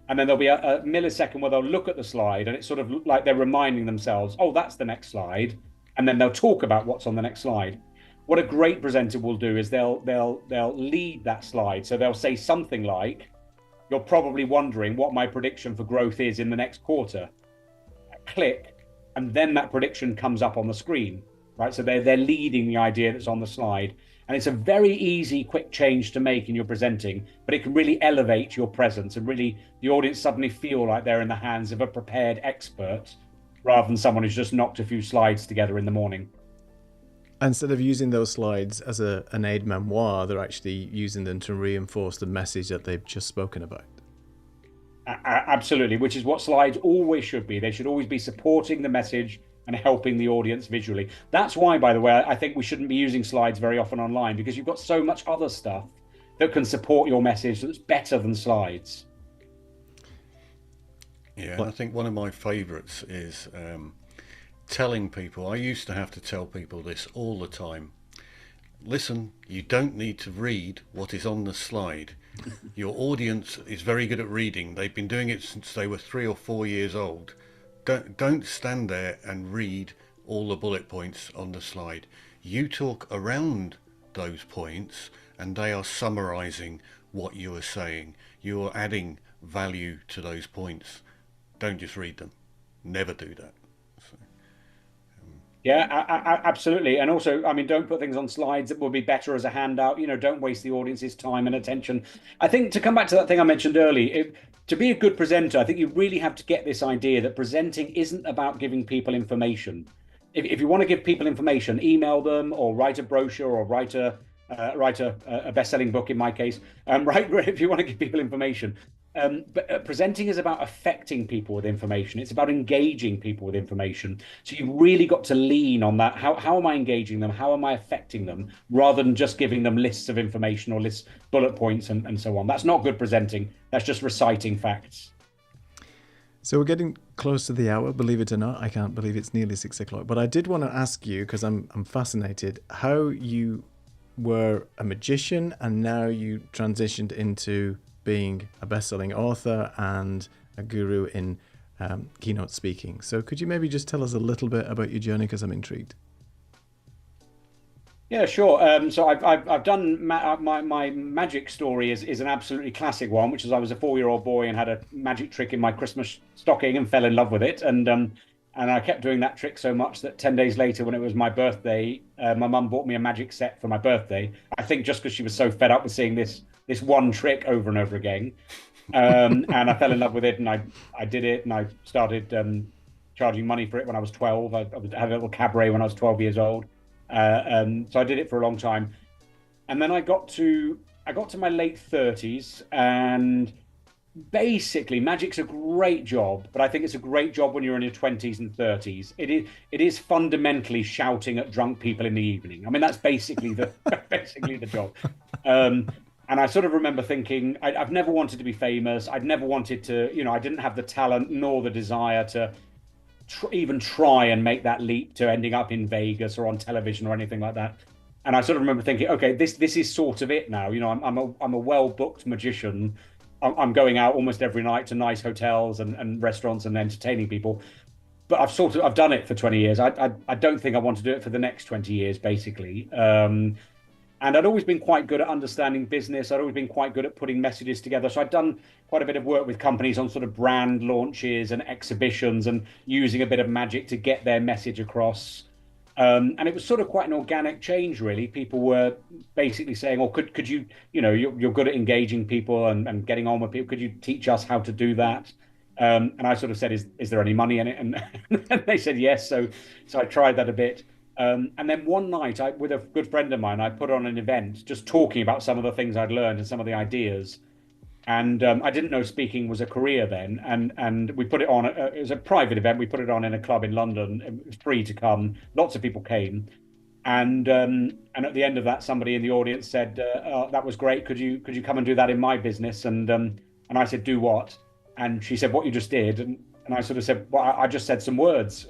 and then there'll be a millisecond where they'll look at the slide, and it's sort of like they're reminding themselves, oh, that's the next slide. And then they'll talk about what's on the next slide. What a great presenter will do is they'll lead that slide. So they'll say something like, you're probably wondering what my prediction for growth is in the next quarter. Click, and then that prediction comes up on the screen, right? So they're leading the idea that's on the slide. And it's a very easy, quick change to make in your presenting, but it can really elevate your presence and really the audience suddenly feel like they're in the hands of a prepared expert rather than someone who's just knocked a few slides together in the morning. Instead of using those slides as an aide-memoire, they're actually using them to reinforce the message that they've just spoken about. Absolutely, which is what slides always should be. They should always be supporting the message and helping the audience visually. That's why, by the way, I think we shouldn't be using slides very often online, because you've got so much other stuff that can support your message that's better than slides. Yeah, and I think one of my favourites is telling people. I used to have to tell people this all the time. Listen, you don't need to read what is on the slide. Your audience is very good at reading. They've been doing it since they were 3 or 4 years old. Don't stand there and read all the bullet points on the slide. You talk around those points and they are summarizing what you are saying. You are adding value to those points. Don't just read them. Never do that. Yeah, absolutely. And also, I mean, don't put things on slides that will be better as a handout. Don't waste the audience's time and attention. I think, to come back to that thing I mentioned earlier, to be a good presenter, I think you really have to get this idea that presenting isn't about giving people information. If you want to give people information, email them or write a brochure or write a best-selling book in my case, right? If you want to give people information. But presenting is about affecting people with information. It's about engaging people with information. So you've really got to lean on that. How am I engaging them? How am I affecting them? Rather than just giving them lists of information or bullet points and so on. That's not good presenting. That's just reciting facts. So we're getting close to the hour, believe it or not. I can't believe it's nearly 6 o'clock. But I did want to ask you, because I'm fascinated, how you were a magician and now you transitioned into being a best-selling author and a guru in keynote speaking. So could you maybe just tell us a little bit about your journey, because I'm intrigued? Yeah, sure. So I've done my magic story is an absolutely classic one, which is I was a 4-year-old boy and had a magic trick in my Christmas stocking and fell in love with it. And I kept doing that trick so much that 10 days later, when it was my birthday, my mum bought me a magic set for my birthday. I think just because she was so fed up with seeing this one trick over and over again. And I fell in love with it, and I did it, and I started charging money for it when I was 12. I had a little cabaret when I was 12 years old. So I did it for a long time. And then I got to my late 30s, and basically magic's a great job, but I think it's a great job when you're in your 20s and 30s. It is fundamentally shouting at drunk people in the evening. I mean, that's basically the job. And I sort of remember thinking, I've never wanted to be famous. I'd never wanted to, I didn't have the talent nor the desire to even try and make that leap to ending up in Vegas or on television or anything like that. And I sort of remember thinking, okay, this is sort of it now. I'm a well booked magician. I'm going out almost every night to nice hotels and restaurants and entertaining people. But I've done it for 20 years. I don't think I want to do it for the next 20 years, basically. And I'd always been quite good at understanding business. I'd always been quite good at putting messages together. So I'd done quite a bit of work with companies on sort of brand launches and exhibitions and using a bit of magic to get their message across. And it was sort of quite an organic change, really. People were basically saying, "Oh, could you, you're good at engaging people and getting on with people. Could you teach us how to do that?" And I sort of said, "Is there any money in it?" And they said yes. So I tried that a bit. And then one night, with a good friend of mine, I put on an event just talking about some of the things I'd learned and some of the ideas. And I didn't know speaking was a career then. And we put it on. It was a private event. We put it on in a club in London. It was free to come. Lots of people came. And at the end of that, somebody in the audience said, oh, "That was great. Could you come and do that in my business?" And I said, "Do what?" And she said, "What you just did." And I sort of said, "Well, I just said some words."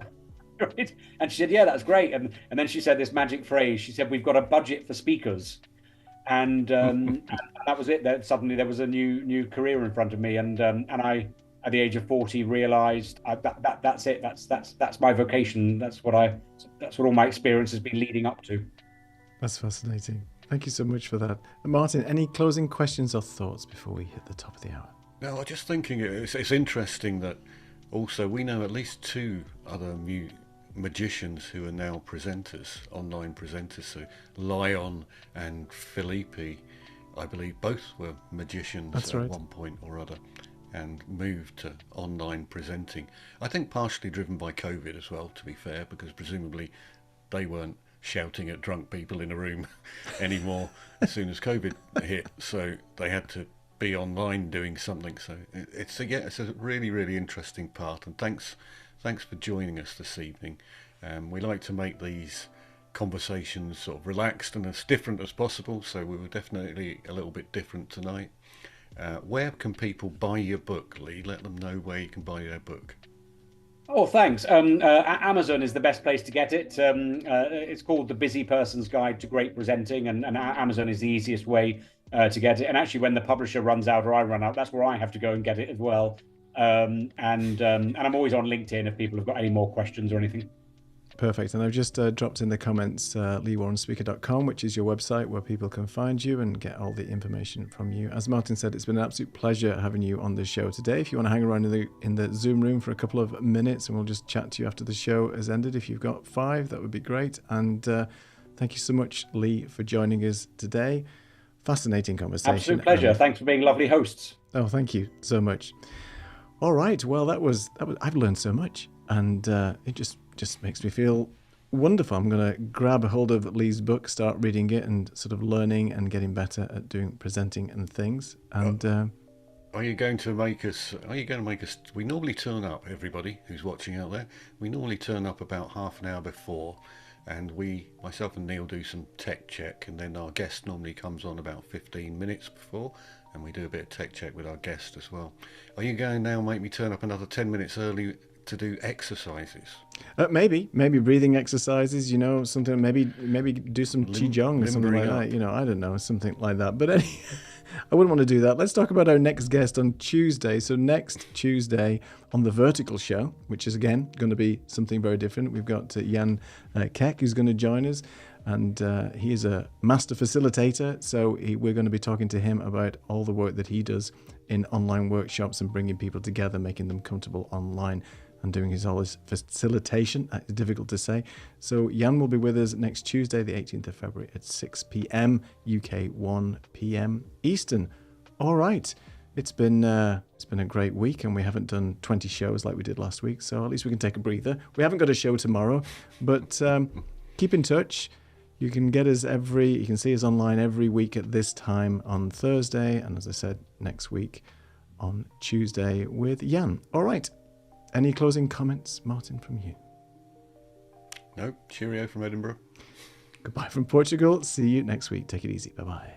Right? And she said, "Yeah, that's great." And then she said this magic phrase. She said, "We've got a budget for speakers." And that was it. That suddenly there was a new career in front of me, and I, at the age of 40, realised that's it. That's my vocation. That's what all my experience has been leading up to. That's fascinating. Thank you so much for that. Martin, any closing questions or thoughts before we hit the top of the hour? No, I'm just thinking it's interesting that also we know at least two other magicians who are now presenters, online presenters. So Lion and Felipe, I believe both were magicians at one point or other and moved to online presenting. I think partially driven by COVID as well, to be fair, because presumably they weren't shouting at drunk people in a room anymore as soon as COVID hit. So they had to be online doing something. So it's a really, really interesting part. And thanks for joining us this evening. We like to make these conversations sort of relaxed and as different as possible, so we were definitely a little bit different tonight. Where can people buy your book, Lee? Let them know where you can buy their book. Oh, thanks. Amazon is the best place to get it. It's called The Busy Person's Guide to Great Presenting, and Amazon is the easiest way to get it. And actually, when the publisher runs out or I run out, that's where I have to go and get it as well. And I'm always on LinkedIn if people have got any more questions or anything. Perfect. And I've just dropped in the comments leewarrenspeaker.com, which is your website where people can find you and get all the information from you. As Martin said, it's been an absolute pleasure having you on the show today. If you want to hang around in the Zoom room for a couple of minutes and we'll just chat to you after the show has ended. If you've got 5, that would be great. And thank you so much, Lee, for joining us today. Fascinating conversation. Absolute pleasure. Thanks for being lovely hosts. Oh, thank you so much. All right. Well, that was I've learned so much, and it just makes me feel wonderful. I'm going to grab a hold of Lee's book, start reading it, and sort of learning and getting better at presenting and things. And are you going to make us? We normally turn up, everybody who's watching out there. We normally turn up about half an hour before, and myself and Neil do some tech check, and then our guest normally comes on about 15 minutes before, and we do a bit of tech check with our guest as well. Are you going now make me turn up another 10 minutes early to do exercises? Maybe breathing exercises, something, maybe do some qigong or something like that, I don't know, something like that. But I wouldn't want to do that. Let's talk about our next guest on Tuesday. So next Tuesday on the Vertical Show, which is again going to be something very different. We've got Jan Keck who's going to join us, and he is a master facilitator. So we're going to be talking to him about all the work that he does in online workshops and bringing people together, making them comfortable online, and doing all his facilitation. It's difficult to say. So Jan will be with us next Tuesday, the 18th of February at 6 p.m. UK, 1 p.m. Eastern. All right. It's been a great week, and we haven't done 20 shows like we did last week, so at least we can take a breather. We haven't got a show tomorrow, but keep in touch. You can see us online every week at this time on Thursday, and as I said, next week on Tuesday with Jan. All right. Any closing comments, Martin, from you? No. Cheerio from Edinburgh. Goodbye from Portugal. See you next week. Take it easy. Bye-bye.